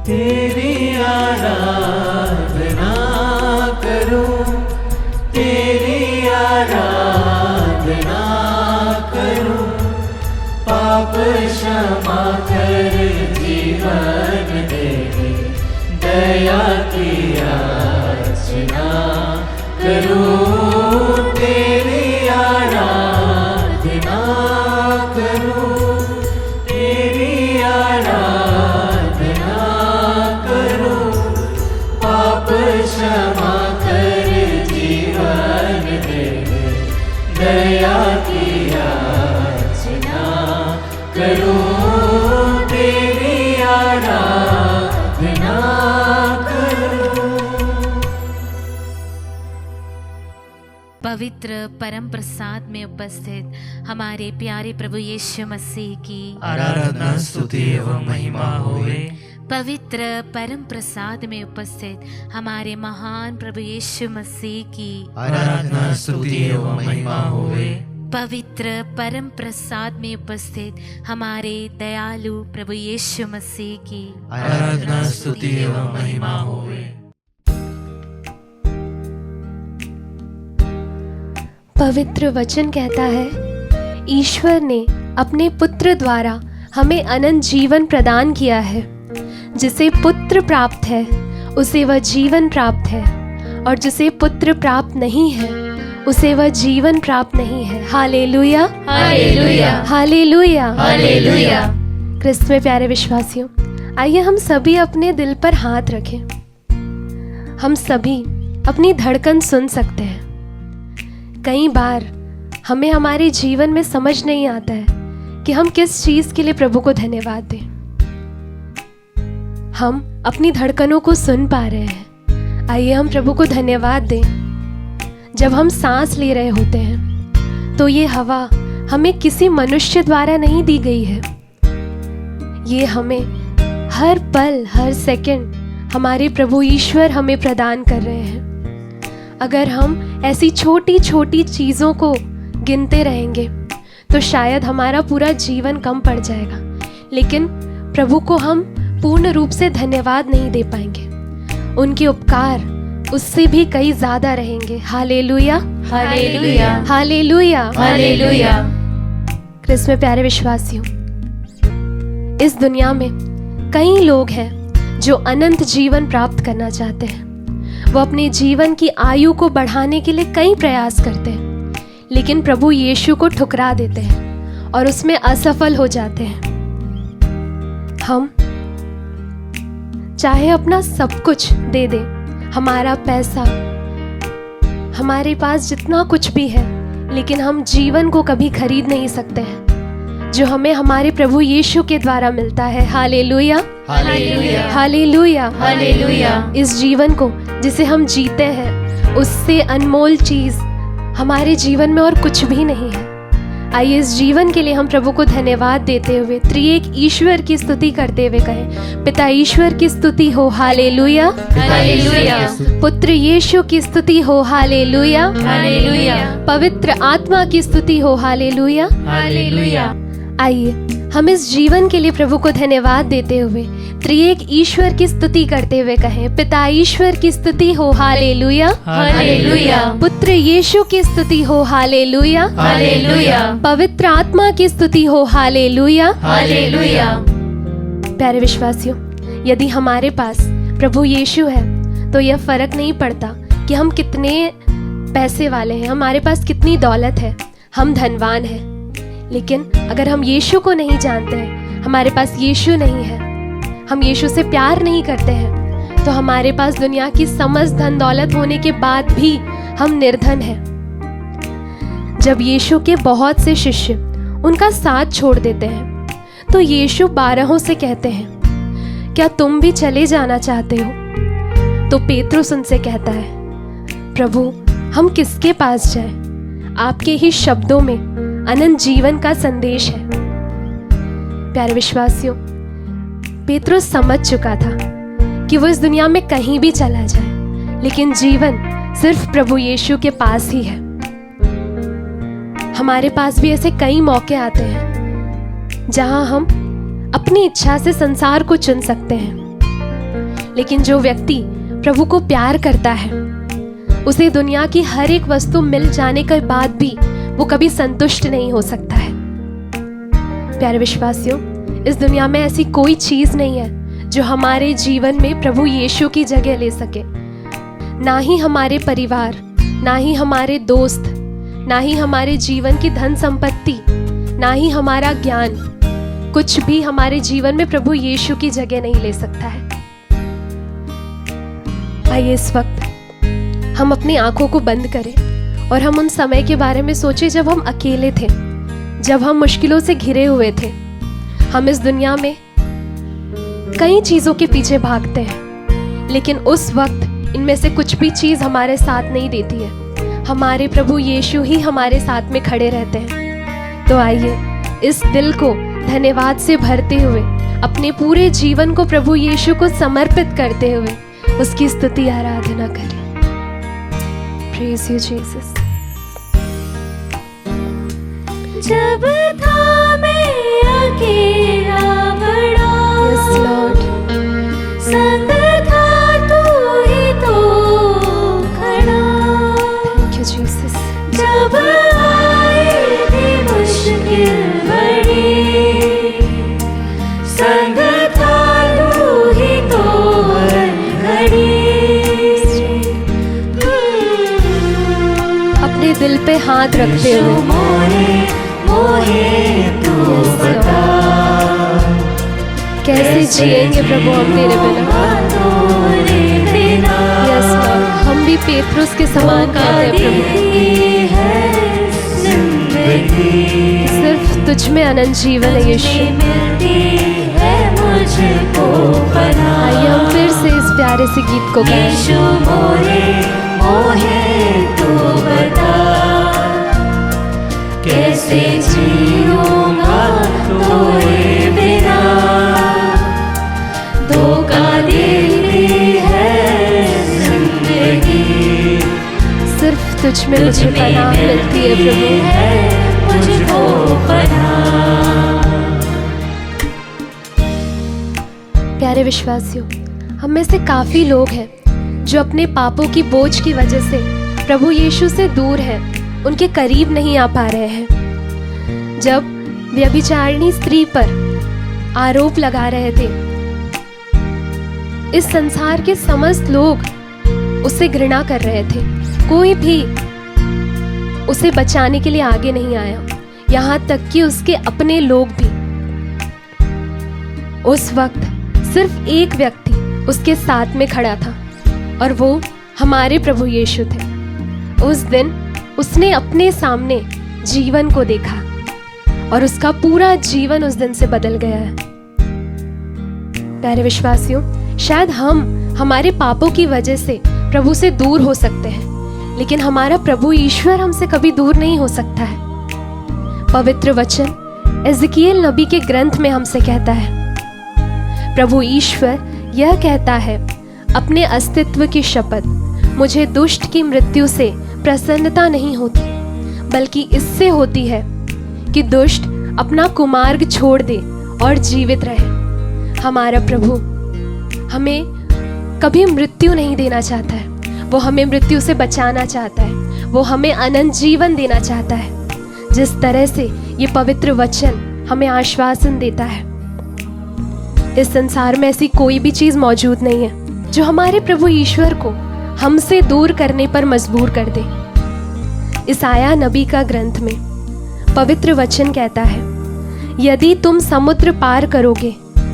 तेरी आराधना करूं, तेरी आराधना करूं, पाप क्षमा कर जीवन दे, दया की याचना करूं, तेरी आराधना करूं, तेरी आराधना करूं, पाप क्षमा कर जीवन दे, दया की याचना करूं, तेरी आराधना करूं। पवित्र परम प्रसाद में उपस्थित हमारे प्यारे प्रभु यीशु मसीह की आराधना स्तुति एवं महिमा होवे। पवित्र परम प्रसाद में उपस्थित हमारे महान प्रभु यीशु मसीह की आराधना स्तुति एवं महिमा होवे। पवित्र परम प्रसाद में उपस्थित हमारे दयालु प्रभु यीशु मसीह की आराधना स्तुति एवं महिमा होवे। पवित्र वचन कहता है, ईश्वर ने अपने पुत्र द्वारा हमें अनंत जीवन प्रदान किया है। जिसे पुत्र प्राप्त है उसे वह जीवन प्राप्त है, और जिसे पुत्र प्राप्त नहीं है उसे वह जीवन प्राप्त नहीं है। Hallelujah, hallelujah, hallelujah, hallelujah. क्रिस्त में प्यारे विश्वासियों, आइए हम सभी अपने दिल पर हाथ रखें। हम सभी अपनी धड़कन सुन सकते हैं। कई बार हमें हमारे जीवन में समझ नहीं आता है कि हम किस चीज़ के लिए प्रभु को धन्यवाद दें। हम अपनी धड़कनों को सुन पा रहे हैं। आइए हम प्रभु को धन्यवाद दें। जब हम सांस ले रहे होते हैं तो ये हवा हमें किसी मनुष्य द्वारा नहीं दी गई है। ये हमें हर पल हर सेकंड हमारे प्रभु ईश्वर हमें प्रदान कर रहे हैं। अगर हम ऐसी छोटी छोटी चीज़ों को गिनते रहेंगे तो शायद हमारा पूरा जीवन कम पड़ जाएगा, लेकिन प्रभु को हम पूर्ण रूप से धन्यवाद नहीं दे पाएंगे। उनके उपकार उससे भी कई ज़्यादा रहेंगे। Hallelujah, hallelujah, hallelujah, hallelujah. क्रिस्त में प्यारे विश्वासियों, इस दुनिया में कई लोग हैं जो अनंत जीवन प्राप्त करना चाहते हैं। वो अपने जीवन की आयु को बढ़ाने के लिए कई प्रयास करते हैं, लेकिन प्रभु यीशु को ठुकरा देते हैं और उसमें असफल हो जाते हैं। हम चाहे अपना सब कुछ दे दें, हमारा पैसा, हमारे पास जितना कुछ भी है, लेकिन हम जीवन को कभी खरीद नहीं सकते हैं जो हमें हमारे प्रभु यीशु के द्वारा मिलता है। Hallelujah, hallelujah, hallelujah, hallelujah. इस जीवन को जिसे हम जीते हैं, उससे अनमोल चीज हमारे जीवन में और कुछ भी नहीं है। आइए इस जीवन के लिए हम प्रभु को धन्यवाद देते हुए त्रिएक ईश्वर की स्तुति करते हुए कहें, पिता ईश्वर की स्तुति हो, हालेलुया, हालेलुया। पुत्र यीशु की स्तुति हो, हालेलुया, हालेलुया, पवित्र आत्मा की स्तुति हो, हालेलुया, हालेलुया। आइए हम इस जीवन के लिए प्रभु को धन्यवाद देते हुए त्रिएक ईश्वर की स्तुति करते हुए कहें, पिता ईश्वर की स्तुति हो, हालेलुया, हालेलुया, पुत्र यीशु की स्तुति हो, हालेलुया, हालेलुया, पवित्र आत्मा की स्तुति हो, हालेलुया, हालेलुया। प्यारे विश्वासियों, यदि हमारे पास प्रभु यीशु है तो यह फर्क नहीं पड़ता कि हम कितने पैसे वाले हैं, हमारे पास कितनी दौलत है, हम धनवान हैं। लेकिन अगर हम यीशु को नहीं जानते हैं, हमारे पास यीशु नहीं है, हम यीशु से प्यार नहीं करते हैं, तो हमारे पास दुनिया की समस्त धन दौलत होने के बाद भी हम निर्धन हैं। जब यीशु के बहुत से शिष्य उनका साथ छोड़ देते हैं तो यीशु 12 से कहते हैं, क्या तुम भी चले जाना चाहते हो? तो पेतरुस उनसे कहता है, प्रभु हम किसके पास जाएं? आपके ही शब्दों में अनंत जीवन का संदेश है। प्यारे विश्वासियों, पेतरुस समझ चुका था कि वो इस दुनिया में कहीं भी चला जाए, लेकिन जीवन सिर्फ प्रभु यीशु के पास ही है। हमारे पास भी ऐसे कई मौके आते हैं जहां हम अपनी इच्छा से संसार को चुन सकते हैं, लेकिन जो व्यक्ति प्रभु को प्यार करता है, उसे दुनिया की हर एक वस्तु मिल जाने के बाद भी वो कभी संतुष्ट नहीं हो सकता है। प्यारे विश्वासियों, इस दुनिया में ऐसी कोई चीज नहीं है जो हमारे जीवन में प्रभु यीशु की जगह ले सके। ना ही हमारे परिवार, ना ही हमारे दोस्त, ना ही हमारे जीवन की धन संपत्ति, ना ही हमारा ज्ञान, कुछ भी हमारे जीवन में प्रभु यीशु की जगह नहीं ले सकता है। आइए इस वक्त हम अपनी आंखों को बंद करें और हम उन समय के बारे में सोचें जब हम अकेले थे, जब हम मुश्किलों से घिरे हुए थे। हम इस दुनिया में कई चीजों के पीछे भागते हैं, लेकिन उस वक्त इनमें से कुछ भी चीज हमारे साथ नहीं देती है। हमारे प्रभु यीशु ही हमारे साथ में खड़े रहते हैं। तो आइए इस दिल को धन्यवाद से भरते हुए अपने पूरे जीवन को प्रभु यीशु को समर्पित करते हुए उसकी स्तुति आराधना करें। Praise you, Jesus. जब था मैं अकेला बड़ा, Yes, Lord. संग था तू ही तो खड़ा। Thank you, Jesus. जब आई थी मुश्किल बड़ी, संग था तू ही तो हर घड़ी। अपने दिल पे हाथ रखते हुए कैसे जिएंगे प्रभु हम तेरे बिना। यस लॉर्ड, हम भी पेत्रुस के समान कहते हैं प्रभु, सिर्फ तुझ में अनंत जीवन है यीशु। आइए हम फिर से इस प्यारे से गीत को गाएं। कैसे जीऊंगा तोरे बिना, धोखा देती है जिंदगी। सिर्फ तुझ में मुझे पनाह मिलती है प्रभु, मुझको पनाह। प्यारे विश्वासियों, हम में से काफी लोग हैं जो अपने पापों की बोझ की वजह से प्रभु यीशु से दूर हैं, उनके करीब नहीं आ पा रहे हैं। जब व्यभिचारिणी स्त्री पर आरोप लगा रहे थे, इस संसार के समस्त लोग उससे घृणा कर रहे थे। कोई भी उसे बचाने के लिए आगे नहीं आया, यहाँ तक कि उसके अपने लोग भी। उस वक्त सिर्फ एक व्यक्ति उसके साथ में खड़ा था और वो हमारे प्रभु यीशु थे। उस दिन उसने अपने सामने जीवन को देखा और उसका पूरा जीवन उस दिन से बदल गया है। प्यारे विश्वासियों, शायद हम हमारे पापों की वजह से प्रभु से दूर हो सकते हैं, लेकिन हमारा प्रभु ईश्वर हमसे कभी दूर नहीं हो सकता है। पवित्र वचन एज़ेकियेल नबी के ग्रंथ में हमसे कहता है, प्रभु ईश्वर यह कहता है, अपने अस्तित्व की शपथ, मुझे दुष्ट की मृत्यु से प्रसन्नता नहीं होती, बल्कि इससे होती है कि दुष्ट अपना कुमार्ग छोड़ दे और जीवित रहे। हमारा प्रभु हमें कभी मृत्यु नहीं देना चाहता है, वो हमें मृत्यु से बचाना चाहता है, वो हमें अनंत जीवन देना चाहता है। जिस तरह से ये पवित्र वचन हमें आश्वासन देता है, इस संसार में ऐसी कोई भी चीज मौजूद नहीं है जो हमारे प्रभु ईश्वर को हमसे दूर करने पर मजबूर कर दे। इसाया नबी का ग्रंथ में पवित्र वचन कहता है, यदि तुम समुद्र पार करोगे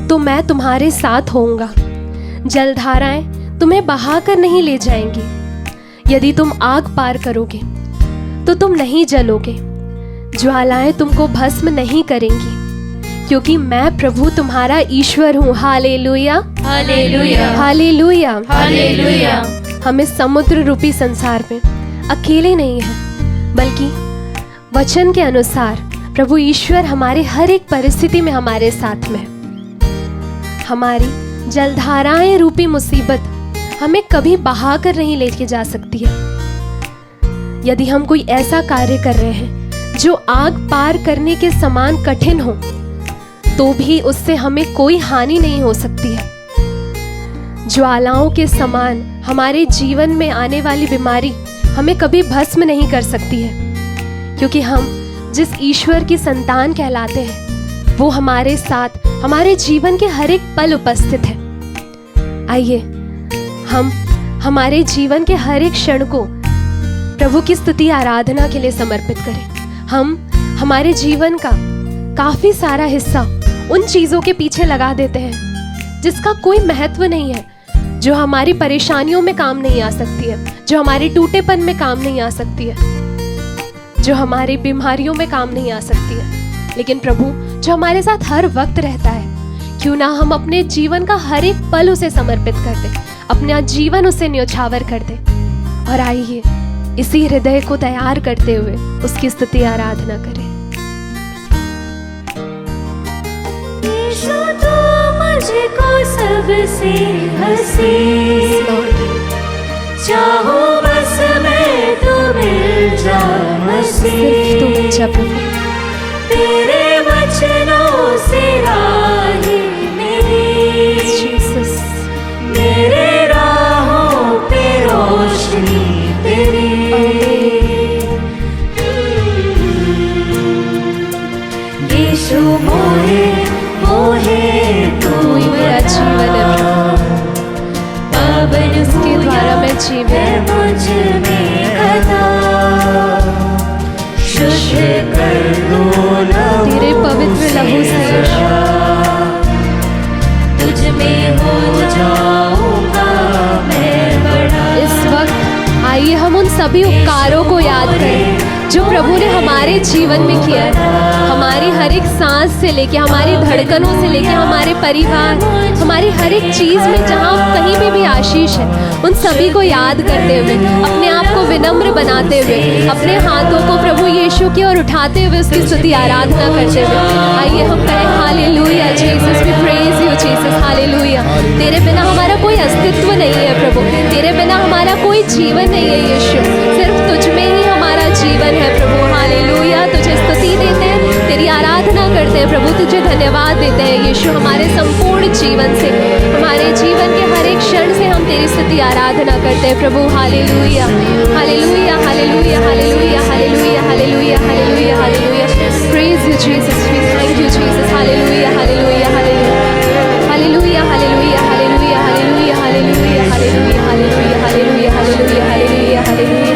तो मैं तुम्हारे साथ होऊंगा, जलधाराएं तुम्हें बहाकर नहीं ले जाएंगी। यदि तुम आग पार करोगे तो तुम नहीं जलोगे, ज्वालाएं तुमको भस्म नहीं करेंगी, क्योंकि मैं प्रभु तुम्हारा ईश्वर हूँ। Hallelujah, hallelujah, hallelujah, hallelujah. हम इस समुद्र रूपी संसार में अकेले नहीं हैं, बल्कि वचन के अनुसार प्रभु ईश्वर हमारे हर एक परिस्थिति में हमारे साथ में। हमारी जलधाराएं रूपी मुसीबत हमें कभी बहा कर नहीं लेके जा सकती है। यदि हम कोई ऐसा कार्य कर रहे हैं जो आग पार करने के समान कठिन हो, तो भी उससे हमें कोई हानि नहीं हो सकती है। ज्वालाओं के समान हमारे जीवन में आने वाली बीमारी हमें कभी भस्म नहीं कर सकती है, क्योंकि हम जिस ईश्वर की संतान कहलाते हैं वो हमारे साथ हमारे जीवन के हर एक पल उपस्थित है। आइए हम हमारे जीवन के हर एक क्षण को प्रभु की स्तुति आराधना के लिए समर्पित करें। हम हमारे जीवन का काफी सारा हिस्सा उन चीजों के पीछे लगा देते हैं जिसका कोई महत्व नहीं है, जो हमारी परेशानियों में काम नहीं आ सकती है, जो हमारे टूटेपन में काम नहीं आ सकती है, जो हमारी बीमारियों में काम नहीं आ सकती है। लेकिन प्रभु जो हमारे साथ हर वक्त रहता है, क्यों ना हम अपने जीवन का हर एक पल उसे समर्पित कर दें, अपना जीवन उसे न्योछावर कर दें। और आइए इसी हृदय को तैयार करते हुए उसकी स्तुति आराधना करें। यीशु तू मुझको सबसे हसीन, चाहो बस मैं तू मिल जा सिर्फ तू मिल जा प्रभु। तेरे वचनों से राही मेरी, जीसस मेरे राहों पे रोशनी तेरी। यीशु मोहे मोहे तू ही मेरा जीवन है पावन इसके द्वारा मैं जीवन मुझ में खता, शुद्ध कर दो तेरे पवित्र लहू से तुझ में हो जाऊंगा मैं बड़ा। इस वक्त आइए हम उन सभी उपकारों को याद करें जो प्रभु ने हमारे जीवन में किया है। हमारी हर एक सांस से लेके, हमारी धड़कनों से लेके, हमारे परिवार, हमारी हर एक चीज में जहाँ कहीं भी आशीष है, उन सभी को याद करते हुए, अपने आप को विनम्र बनाते हुए, अपने हाथों को प्रभु यीशु की ओर उठाते हुए उसकी स्तुति आराधना करते हुए आइए हम कहें hallelujah Jesus, we praise you Jesus, hallelujah. तेरे बिना हमारा कोई अस्तित्व नहीं है प्रभु, तेरे बिना हमारा कोई जीवन नहीं है यीशु, सिर्फ तुझ में ही हमारा जीवन है प्रभु। हालेलुया, तुझे स्तुति देते हैं, तेरी आराधना करते हैं प्रभु, तुझे धन्यवाद देते हैं यीशु। हमारे संपूर्ण जीवन से, हमारे जीवन के हर एक क्षण से हम तेरी स्तुति आराधना करते हैं प्रभु। Hallelujah hallelujah hallelujah hallelujah hallelujah hallelujah hallelujah hallelujah. Praise you Jesus, we thank you Jesus. Hallelujah hallelujah hallelujah hallelujah hallelujah hallelujah hallelujah hallelujah hallelujah hallelujah hallelujah hallelujah hallelujah hallelujah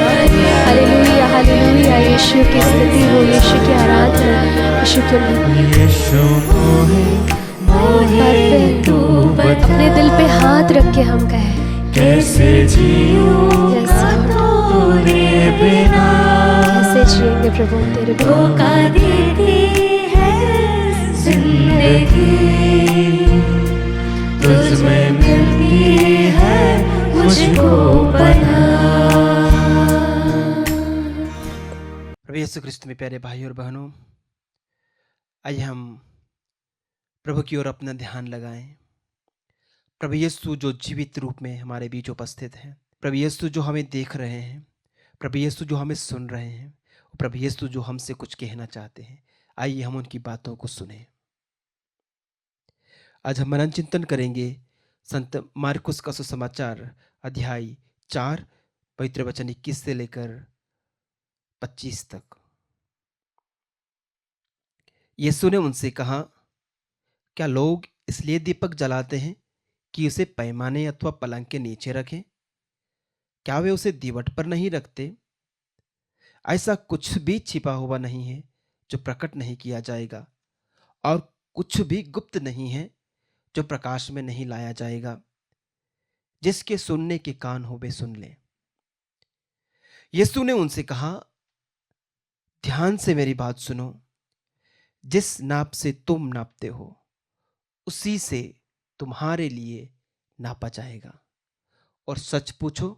hallelujah hallelujah. यीशु की स्तुति हो, यीशु की आराधना, यीशु की अपने दिल पे हाथ रख के हम कहें कैसे जीऊं तेरे बिना, कैसे जिएंगे प्रभु तेरे बिना। धोखा देती है जिंदगी, तुझ में मिलती है मुझको बना। प्रभु यीशु ख्रिस्त में प्यारे भाई और बहनों, आइए हम प्रभु की ओर अपना ध्यान लगाएं। प्रभु यीशु जो जीवित रूप में हमारे बीच उपस्थित है, प्रभु यीशु जो हमें देख रहे हैं, प्रभु यीशु जो हमें सुन रहे हैं, प्रभु यीशु जो हमसे कुछ कहना चाहते हैं, आइए हम उनकी बातों को सुने। आज हम मनन चिंतन करेंगे संत मार्कुस का सुसमाचार अध्याय 4 पवित्र वचन 21 से लेकर 25 तक। यीशु ने उनसे कहा, क्या लोग इसलिए दीपक जलाते हैं कि उसे पैमाने अथवा पलंग के नीचे रखें? क्या वे उसे दीवट पर नहीं रखते? ऐसा कुछ भी छिपा हुआ नहीं है जो प्रकट नहीं किया जाएगा, और कुछ भी गुप्त नहीं है जो प्रकाश में नहीं लाया जाएगा। जिसके सुनने के कान हो वे सुन ले। यीशु ने उनसे कहा, ध्यान से मेरी बात सुनो। जिस नाप से तुम नापते हो उसी से तुम्हारे लिए नापा जाएगा, और सच पूछो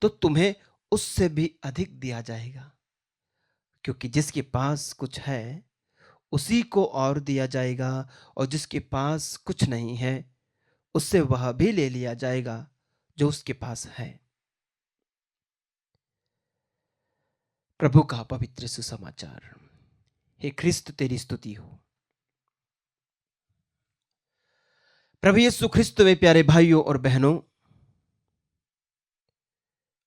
तो तुम्हें उससे भी अधिक दिया जाएगा। क्योंकि जिसके पास कुछ है उसी को और दिया जाएगा, और जिसके पास कुछ नहीं है उससे वह भी ले लिया जाएगा जो उसके पास है। प्रभु का पवित्र सुसमाचार। हे ख्रिस्त, तेरी स्तुति हो। प्रभु यीशु ख्रिस्त में प्यारे भाइयों और बहनों,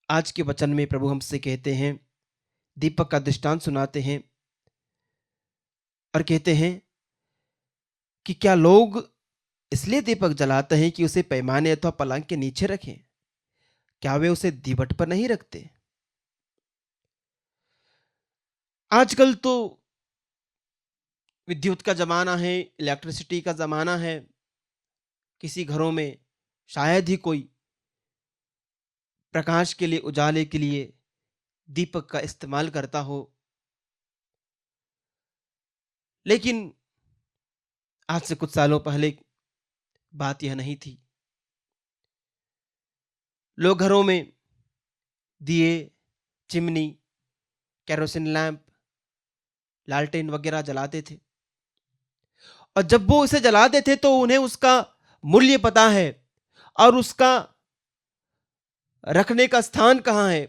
आज के वचन में प्रभु हमसे कहते हैं, दीपक का दृष्टांत सुनाते हैं और कहते हैं कि क्या लोग इसलिए दीपक जलाते हैं कि उसे पैमाने अथवा पलंग के नीचे रखें? क्या वे उसे दीवट पर नहीं रखते? आजकल तो विद्युत का जमाना है, इलेक्ट्रिसिटी का जमाना है। किसी घरों में शायद ही कोई प्रकाश के लिए, उजाले के लिए दीपक का इस्तेमाल करता हो, लेकिन आज से कुछ सालों पहले बात यह नहीं थी। लोग घरों में दिए, चिमनी, केरोसिन लैंप, लालटेन वगैरह जलाते थे, और जब वो इसे जलाते थे तो उन्हें उसका मूल्य पता है और उसका रखने का स्थान कहां है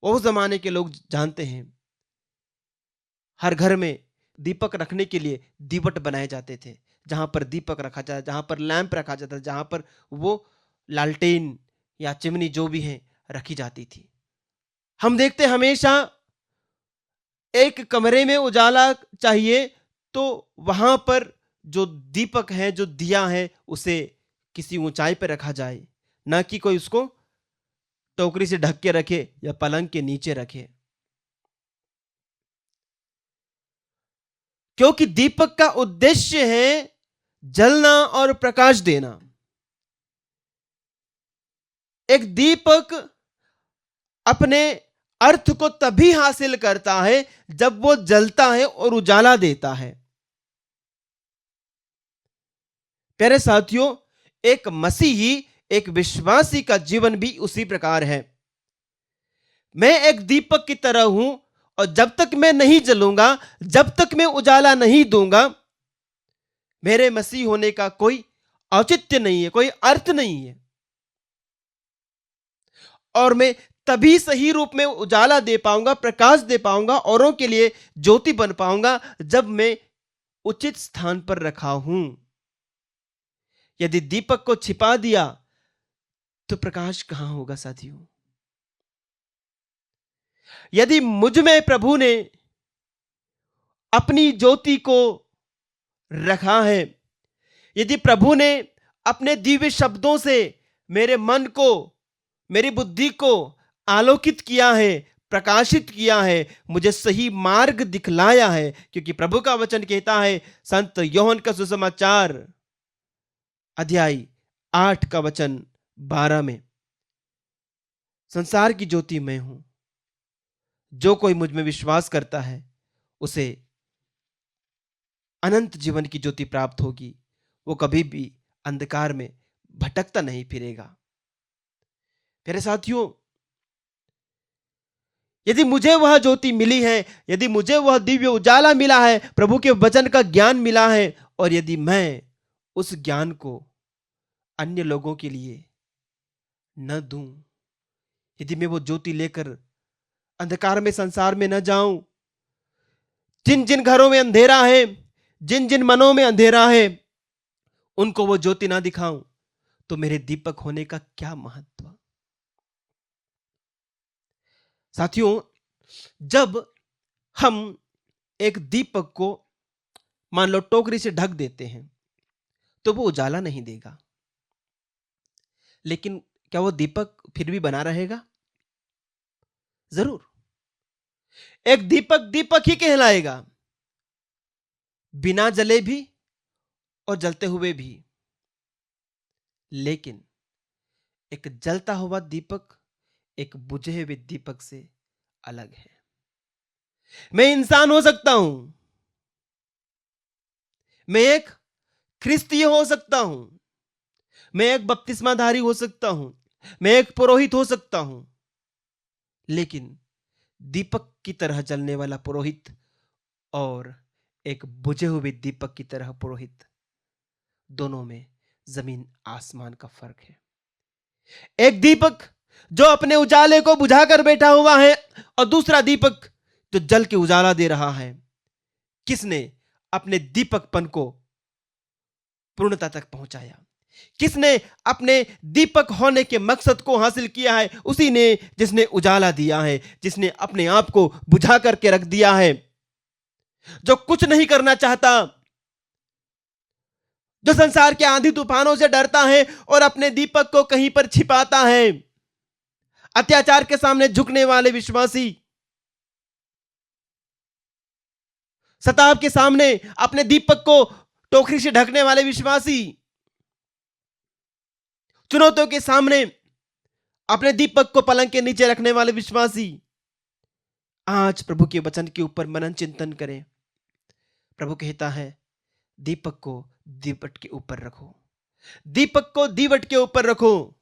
वो उस जमाने के लोग जानते हैं। हर घर में दीपक रखने के लिए दीवट बनाए जाते थे, जहां पर दीपक रखा जाता, जहां पर लैंप रखा जाता, जहां पर वो लालटेन या चिमनी जो भी है रखी जाती थी। हम देखते हमेशा एक कमरे में उजाला चाहिए तो वहां पर जो दीपक है, जो दिया है, उसे किसी ऊंचाई पर रखा जाए, ना कि कोई उसको टोकरी से ढक के रखे या पलंग के नीचे रखे। क्योंकि दीपक का उद्देश्य है जलना और प्रकाश देना। एक दीपक अपने अर्थ को तभी हासिल करता है जब वो जलता है और उजाला देता है। प्यारे साथियों, एक मसीही, एक विश्वासी का जीवन भी उसी प्रकार है। मैं एक दीपक की तरह हूं, और जब तक मैं नहीं जलूंगा, जब तक मैं उजाला नहीं दूंगा, मेरे मसीह होने का कोई औचित्य नहीं है, कोई अर्थ नहीं है। और मैं तभी सही रूप में उजाला दे पाऊंगा, प्रकाश दे पाऊंगा, औरों के लिए ज्योति बन पाऊंगा, जब मैं उचित स्थान पर रखा हूं। यदि दीपक को छिपा दिया तो प्रकाश कहां होगा साथियों? यदि मुझ में प्रभु ने अपनी ज्योति को रखा है, यदि प्रभु ने अपने दिव्य शब्दों से मेरे मन को, मेरी बुद्धि को आलोकित किया है, प्रकाशित किया है, मुझे सही मार्ग दिखलाया है, क्योंकि प्रभु का वचन कहता है, संत योहन का सुसमाचार अध्याय 8 का वचन 12 में, संसार की ज्योति मैं हूं, जो कोई मुझ में विश्वास करता है उसे अनंत जीवन की ज्योति प्राप्त होगी, वो कभी भी अंधकार में भटकता नहीं फिरेगा। प्यारे साथियों, यदि मुझे वह ज्योति मिली है, यदि मुझे वह दिव्य उजाला मिला है, प्रभु के वचन का ज्ञान मिला है, और यदि मैं उस ज्ञान को अन्य लोगों के लिए न दूं, यदि मैं वो ज्योति लेकर अंधकार में, संसार में न जाऊं, जिन जिन घरों में अंधेरा है, जिन जिन मनों में अंधेरा है, उनको वो ज्योति ना दिखाऊं, तो मेरे दीपक होने का क्या महत्व? साथियों, जब हम एक दीपक को मान लो टोकरी से ढक देते हैं तो वो उजाला नहीं देगा, लेकिन क्या वो दीपक फिर भी बना रहेगा? जरूर। एक दीपक दीपक ही कहलाएगा, बिना जले भी और जलते हुए भी। लेकिन एक जलता हुआ दीपक एक बुझे हुए दीपक से अलग है। मैं इंसान हो सकता हूं, मैं एक ख्रिस्तीय हो सकता हूं, मैं एक बपतिस्माधारी हो सकता हूं, मैं एक पुरोहित हो सकता हूं, लेकिन दीपक की तरह जलने वाला पुरोहित और एक बुझे हुए दीपक की तरह पुरोहित, दोनों में जमीन आसमान का फर्क है। एक दीपक जो अपने उजाले को बुझाकर बैठा हुआ है, और दूसरा दीपक जो जल के उजाला दे रहा है। किसने अपने दीपकपन को पूर्णता तक पहुंचाया? किसने अपने दीपक होने के मकसद को हासिल किया है? उसी ने जिसने उजाला दिया है, जिसने अपने आप को बुझा करके रख दिया है, जो कुछ नहीं करना चाहता, जो संसार के आंधी तूफानों से डरता है और अपने दीपक को कहीं पर छिपाता है। अत्याचार के सामने झुकने वाले विश्वासी, सताव के सामने अपने दीपक को टोकरी से ढकने वाले विश्वासी, चुनौतियों के सामने अपने दीपक को पलंग के नीचे रखने वाले विश्वासी, आज प्रभु के वचन के ऊपर मनन चिंतन करें। प्रभु कहता है दीपक को दीवट के ऊपर रखो, दीपक को दीवट के ऊपर रखो,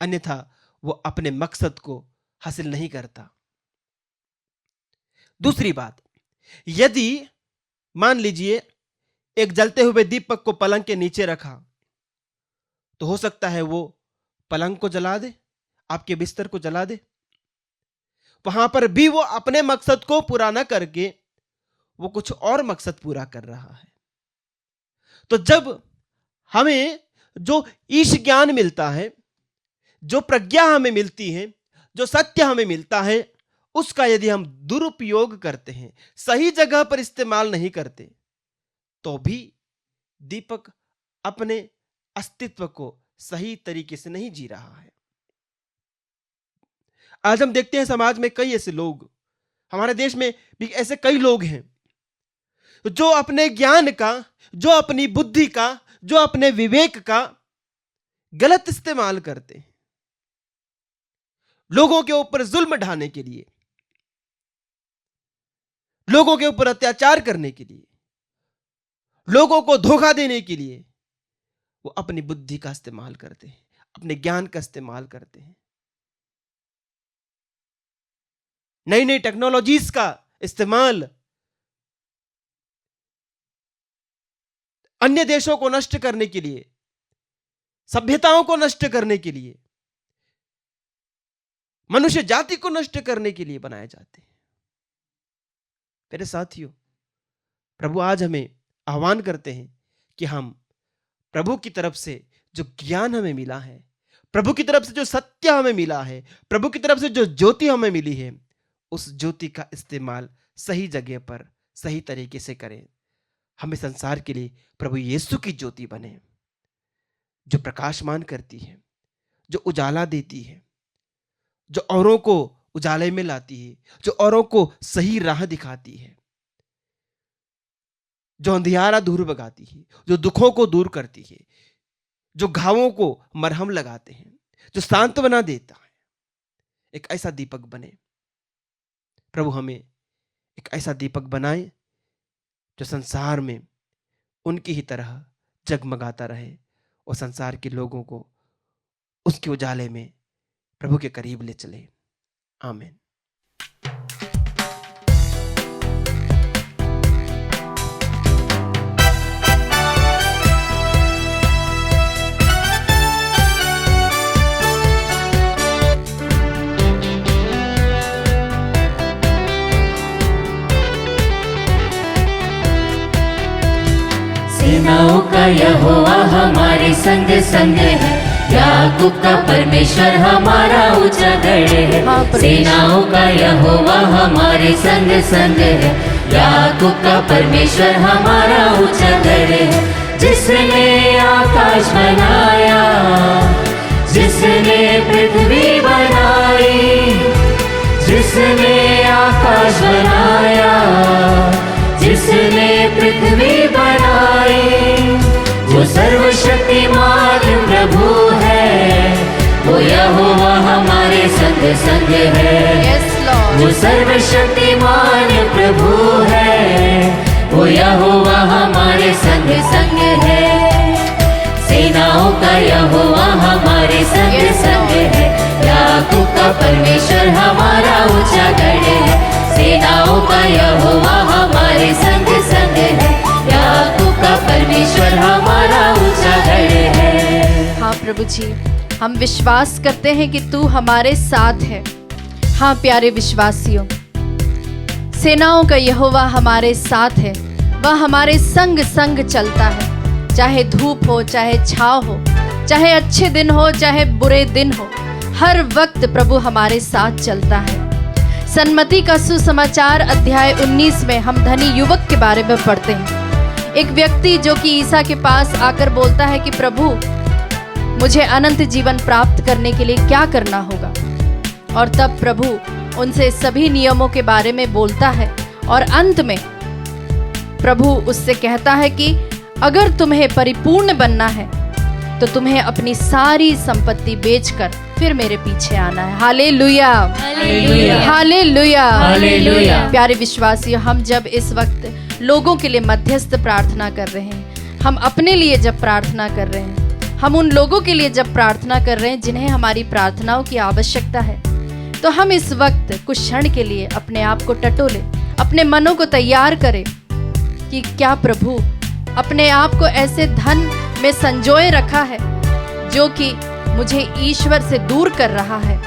अन्यथा वो अपने मकसद को हासिल नहीं करता। दूसरी बात, यदि मान लीजिए एक जलते हुए दीपक को पलंग के नीचे रखा, तो हो सकता है वो पलंग को जला दे, आपके बिस्तर को जला दे। वहां पर भी वो अपने मकसद को पूरा ना करके वो कुछ और मकसद पूरा कर रहा है। तो जब हमें जो ईश ज्ञान मिलता है, जो प्रज्ञा हमें मिलती है, जो सत्य हमें मिलता है, उसका यदि हम दुरुपयोग करते हैं, सही जगह पर इस्तेमाल नहीं करते, तो भी दीपक अपने अस्तित्व को सही तरीके से नहीं जी रहा है। आज हम देखते हैं समाज में कई ऐसे लोग, हमारे देश में भी ऐसे कई लोग हैं जो अपने ज्ञान का, जो अपनी बुद्धि का, जो अपने विवेक का गलत इस्तेमाल करते हैं, लोगों के ऊपर जुल्म ढाने के लिए, लोगों के ऊपर अत्याचार करने के लिए, लोगों को धोखा देने के लिए वो अपनी बुद्धि का इस्तेमाल करते हैं, अपने ज्ञान का इस्तेमाल करते हैं, नई नई टेक्नोलॉजीज का इस्तेमाल अन्य देशों को नष्ट करने के लिए, सभ्यताओं को नष्ट करने के लिए, मनुष्य जाति को नष्ट करने के लिए बनाए जाते हैं। मेरे साथियों, प्रभु आज हमें आह्वान करते हैं कि हम प्रभु की तरफ से जो ज्ञान हमें मिला है, प्रभु की तरफ से जो सत्य हमें मिला है, प्रभु की तरफ से जो ज्योति हमें मिली है, उस ज्योति का इस्तेमाल सही जगह पर सही तरीके से करें। हमें संसार के लिए प्रभु यीशु की ज्योति बने, जो प्रकाशमान करती है, जो उजाला देती है, जो औरों को उजाले में लाती है, जो औरों को सही राह दिखाती है, जो अंधियारा दूर भगाती है, जो दुखों को दूर करती है, जो घावों को मरहम लगाते हैं, जो सांत्वना देता है। एक ऐसा दीपक बने। प्रभु हमें एक ऐसा दीपक बनाए जो संसार में उनकी ही तरह जगमगाता रहे और संसार के लोगों को उसके उजाले में प्रभु के करीब ले चले। आमीन। सेनाओं का यहोवा हमारे संग संग है, याकूब का परमेश्वर हमारा ऊंचा गढ़ है। सेनाओं का यहोवा हमारे संग संग है, याकूब का परमेश्वर हमारा ऊंचा गढ़ है। जिसने आकाश बनाया, जिसने पृथ्वी बनाई, जिसने आकाश बनाया, जिसने पृथ्वी बनाई, वो सर्वशक्तिमान प्रभु है, वो यहोवा हमारे संग संग है। वो सर्वशक्तिमान प्रभु है, वो यहोवा हमारे संग संग है। सेनाओं का यहोवा हमारे संग संग है, याकूब का परमेश्वर हमारा ऊंचा गढ़ है। सेनाओं का यहोवा हमारे संग संग है, याकूब का परमेश्वर हमारा ऊंचा गढ़ है। हाँ प्रभु जी, हम विश्वास करते हैं कि तू हमारे साथ है। हाँ प्यारे विश्वासियों, सेनाओं का यहोवा हमारे साथ है, वह हमारे संग संग चलता है। चाहे धूप हो, चाहे छाव हो, चाहे अच्छे दिन हो, चाहे बुरे दिन हो, हर वक्त प्रभु हमारे साथ चलता है। सन्मति का सुसमाचार अध्याय 19 में हम धनी युवक के बारे में पढ़ते हैं। एक व्यक्ति जो कि ईसा के पास आकर बोलता है कि प्रभु, मुझे अनंत जीवन प्राप्त करने के लिए क्या करना होगा। और तब प्रभु उनसे सभी नियमों के बारे में बोलता है और अंत में प्रभु उससे कहता है कि अगर तुम्हें परिपूर्ण बनना है तो तुम्हें अपनी सारी संपत्ति बेचकर फिर मेरे पीछे आना है। Hallelujah, hallelujah, hallelujah, hallelujah. प्यारे विश्वासियों, हम जब इस वक्त लोगों के लिए मध्यस्थ प्रार्थना कर रहे हैं, हम अपने लिए जब प्रार्थना कर रहे हैं, हम उन लोगों के लिए जब प्रार्थना कर रहे हैं जिन्हें हमारी प्रार्थनाओं की आवश्यकता है, तो हम इस वक्त कुछ क्षण के लिए अपने आप को टटोले, अपने मनों को तैयार करें कि क्या प्रभु अपने आप को ऐसे धन में संजोए रखा है जो कि मुझे ईश्वर से दूर कर रहा है।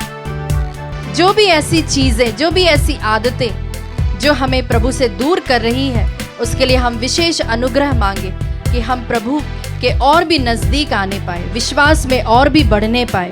जो भी ऐसी चीजें, जो भी ऐसी आदतें जो हमें प्रभु से दूर कर रही है, उसके लिए हम विशेष अनुग्रह मांगे कि हम प्रभु के और भी नजदीक आने पाए, विश्वास में और भी बढ़ने पाए।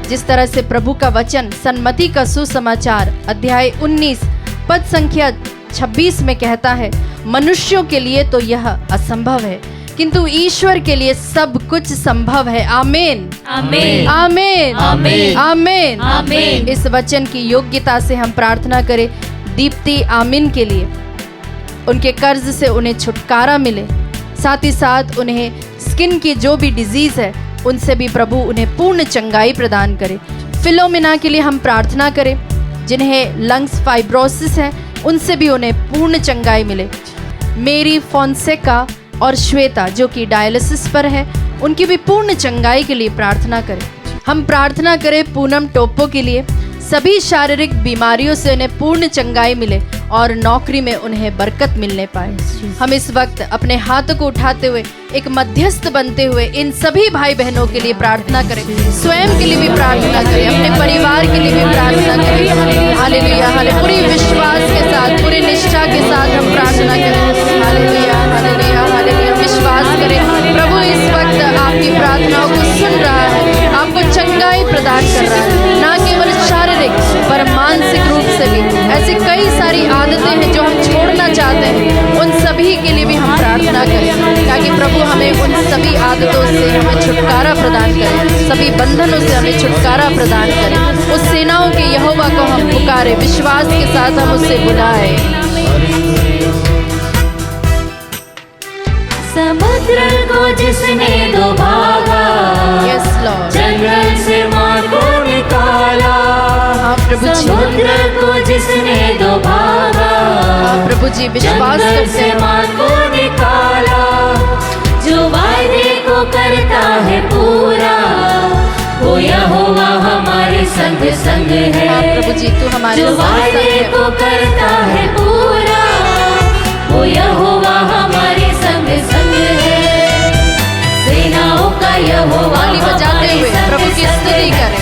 जिस तरह से प्रभु का वचन सन्मति का सुसमाचार अध्याय 19 पद संख्या 26 में कहता है, मनुष्यों के लिए तो यह असंभव है किंतु ईश्वर के लिए सब कुछ संभव है। आमीन, आमीन, आमीन, आमीन, आमीन, आमीन। इस वचन की योग्यता से हम प्रार्थना करें दीप्ति आमीन के लिए, उनके कर्ज से उन्हें छुटकारा मिले, साथ ही साथ उन्हें स्किन की जो भी डिजीज है उनसे भी प्रभु उन्हें पूर्ण चंगाई प्रदान करे। फिलोमिना के लिए हम प्रार्थना करें, जिन्हें लंग्स फाइब्रोसिस है उनसे भी उन्हें पूर्ण चंगाई मिले। मेरी फोंसेका और श्वेता जो कि डायलिसिस पर है, उनकी भी पूर्ण चंगाई के लिए प्रार्थना करें। हम प्रार्थना करें पूनम टोप्पो के लिए, सभी शारीरिक बीमारियों से उन्हें पूर्ण चंगाई मिले और नौकरी में उन्हें बरकत मिलने पाए। हम इस वक्त अपने हाथों को उठाते हुए एक मध्यस्थ बनते हुए इन सभी भाई बहनों के लिए प्रार्थना करें, स्वयं के लिए भी प्रार्थना करें, अपने परिवार के लिए भी प्रार्थना करें। हालेलुया, हालेलुया, पूरी विश्वास के साथ, पूरी निष्ठा के साथ हम प्रार्थना करें। Hallelujah, hallelujah, hallelujah. विश्वास करें प्रभु इस वक्त आपकी प्रार्थनाओं को सुन रहा है, आपको चंगाई प्रदान कर रहा है, ना केवल शारीरिक पर मानसिक रूप से भी। ऐसी कई सारी आदतें हैं जो हम छोड़ना चाहते हैं, उन सभी के लिए भी हम प्रार्थना करें ताकि प्रभु हमें उन सभी आदतों से हमें छुटकारा प्रदान करें, सभी बंधनों से हमें छुटकारा प्रदान करें। उस सेनाओं के यहोवा को हम पुकारे, विश्वास के साथ हम उससे बुलाए। समुद्र को जिसने दो भागा, यस लॉर्ड, जंगल से मार को निकाला। हाँ प्रभु जी, समुद्र को जिसने दो भागा, हाँ प्रभु जी, विश्वास जंगल करते से हैं। मार को निकाला। जो वायदे को करता है पूरा, वो यहोवा हमारे संग संग है। हाँ प्रभु जी, तू हमारे जो साथ वायदे है। को करता है पूरा, वो यहोवा हमारे संग संग है। सेनाओं का यहोवा ताली बजाते हुए प्रभु की स्तुति करें,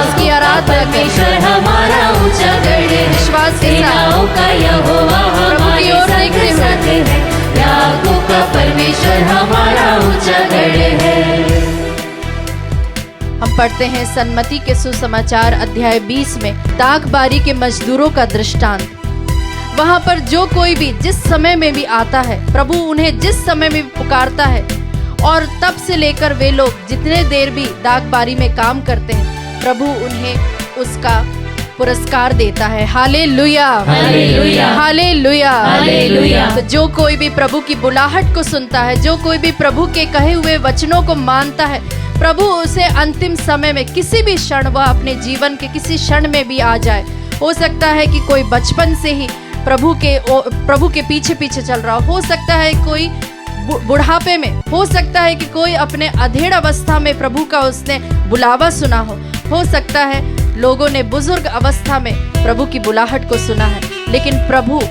उसकी आराधना करें। परमेश्वर हमारा ऊंचा गढ़ है। विश्वास के साथ सेनाओं का यहोवा प्रभु की ओर हमारे देखते संग हुए। संग है। याकूब का परमेश्वर हमारा ऊंचा गढ़ है। हम पढ़ते हैं सन्मति के सुसमाचार अध्याय 20 में दाखबारी के मजदूरों का दृष्टांत। वहां पर जो कोई भी जिस समय में भी आता है, प्रभु उन्हें जिस समय में भी पुकारता है, और तब से लेकर वे लोग जितने देर भी दाखबारी में काम करते हैं, प्रभु उन्हें उसका पुरस्कार देता है। Hallelujah, hallelujah, hallelujah, hallelujah. तो जो कोई भी प्रभु की बुलाहट को सुनता है, जो कोई भी प्रभु के कहे हुए वचनों को मानता है, प्रभु उसे अंतिम समय में किसी भी क्षण, वह अपने जीवन के किसी क्षण में भी आ जाए। हो सकता है कि कोई बचपन से ही प्रभु के पीछे पीछे चल रहा हो सकता है कोई बुढ़ापे में, हो सकता है कि कोई अपने अधेड़ अवस्था में प्रभु का उसने बुलावा सुना हो सकता है लोगों ने बुजुर्ग अवस्था में प्रभु की बुलाहट को सुना है। लेकिन प्रभु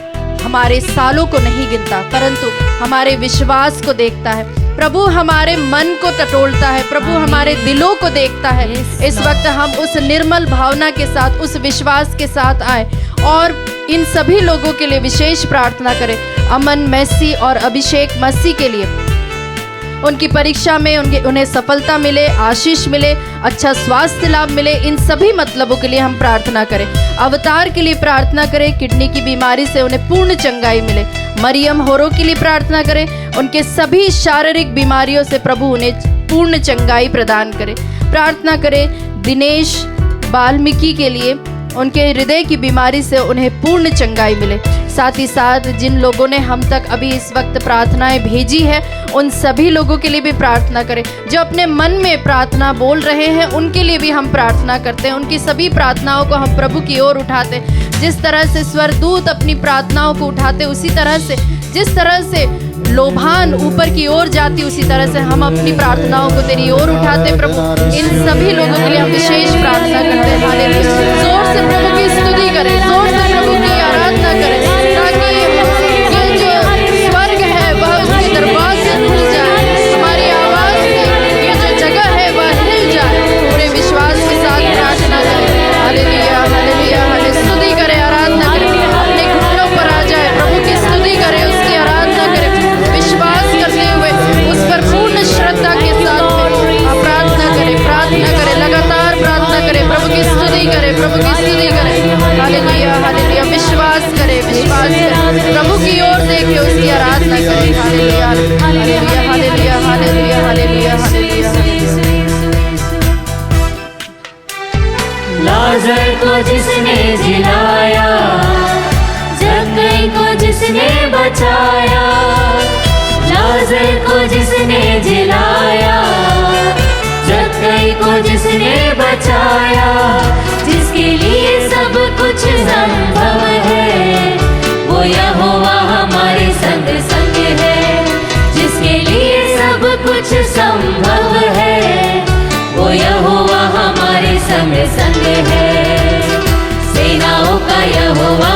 हमारे सालों को नहीं गिनता, परंतु हमारे विश्वास को देखता है। प्रभु हमारे मन को टटोलता है, प्रभु हमारे दिलों को देखता है। इस वक्त हम उस निर्मल भावना के साथ, उस विश्वास के साथ आए और इन सभी लोगों के लिए विशेष प्रार्थना करें। अमन मैसी और अभिषेक मसीह के लिए उनकी परीक्षा में उन्हें सफलता मिले, आशीष मिले, अच्छा स्वास्थ्य लाभ मिले। इन सभी मतलबों के लिए हम प्रार्थना करें। अवतार के लिए प्रार्थना करें, किडनी की बीमारी से उन्हें पूर्ण चंगाई मिले। मरियम होरो के लिए प्रार्थना करें, उनके सभी शारीरिक बीमारियों से प्रभु उन्हें पूर्ण चंगाई प्रदान करे। प्रार्थना करें दिनेश वाल्मीकि के लिए, उनके हृदय की बीमारी से उन्हें पूर्ण चंगाई मिले। साथ ही साथ जिन लोगों ने हम तक अभी इस वक्त प्रार्थनाएं भेजी है, उन सभी लोगों के लिए भी प्रार्थना करें। जो अपने मन में प्रार्थना बोल रहे हैं, उनके लिए भी हम प्रार्थना करते हैं। उनकी सभी प्रार्थनाओं को हम प्रभु की ओर उठाते हैं। जिस तरह से स्वर्गदूत अपनी प्रार्थनाओं को उठाते, उसी तरह से जिस तरह से लोभान ऊपर की ओर जाती, उसी तरह से हम अपनी प्रार्थनाओं को तेरी ओर उठाते। प्रभु इन सभी लोगों के लिए हम विशेष प्रार्थना करते हैं। हालेलुया। जोर से प्रभु की स्तुति करें, जोर से प्रभु की आराधना करें, ताकि ये जो स्वर्ग है वह उसके दरबार से खुल जाए। हमारी आवाज से ये जो जगह है वह हिल जाए। पूरे विश्वास के साथ प्रार्थना करें। Hallelujah, hallelujah, hallelujah. स्तुति करें, आराधना करें, अपने घुटनों पर आ जाए, प्रभु की स्तुति करें, उसकी आराधना करें, विश्वास करते हुए उस पर पूर्ण श्रद्धा के साथ प्रार्थना करें, लगातार प्रार्थना करें, प्रभु की स्तुति करें, प्रभु की स्तुति करें। Hallelujah, hallelujah. विश्वास करें, विश्वास करें, प्रभु की ओर देखें, उसकी आराधना करें। Hallelujah, hallelujah, hallelujah, hallelujah, hallelujah, hallelujah. लाजर को जिसने जिलाया, जक्कई को जिसने बचाया, लाजर को जिसने जिलाया, जक्कई को जिसने बचाया, जिसके लिए सब कुछ संभव है, वो यहोवा हमारे संग संग है। जिसके लिए सब कुछ संभव है, वो यहोवा हमारे संग संग है। सेनाओं का यहोवा